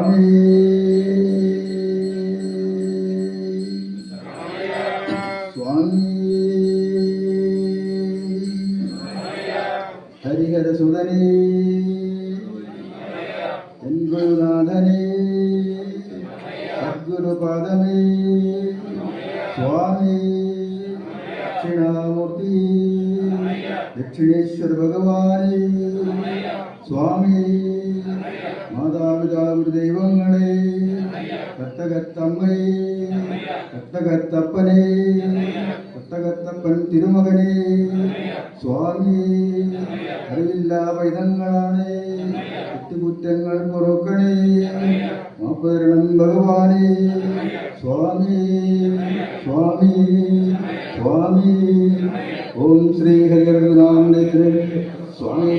സ്വാമി സ്വാമി ഹരിഹരസുതനേ N ഗുരുനാഥനേ സദ്ഗുരുപാദമേ സ്വാമി ദക്ഷിണാമൂർത്തി ദക്ഷിണേശ്വര ഭഗവാനേ സ്വാമി മാതാപിതാ ഗുരുദൈവങ്ങളെ കത്തകത്തമ്മയെ കത്തകത്തപ്പനെ കത്തകത്തപ്പൻ തിരുമകനെ സ്വാമി അറിവില്ലാ പൈതങ്ങളാണ് കുറ്റങ്ങൾ പൊറുക്കണേ മാപ്പരണം ഭഗവാനെ സ്വാമി സ്വാമി സ്വാമി ഓം ശ്രീ ഹരിഹരനാമ സ്വാമി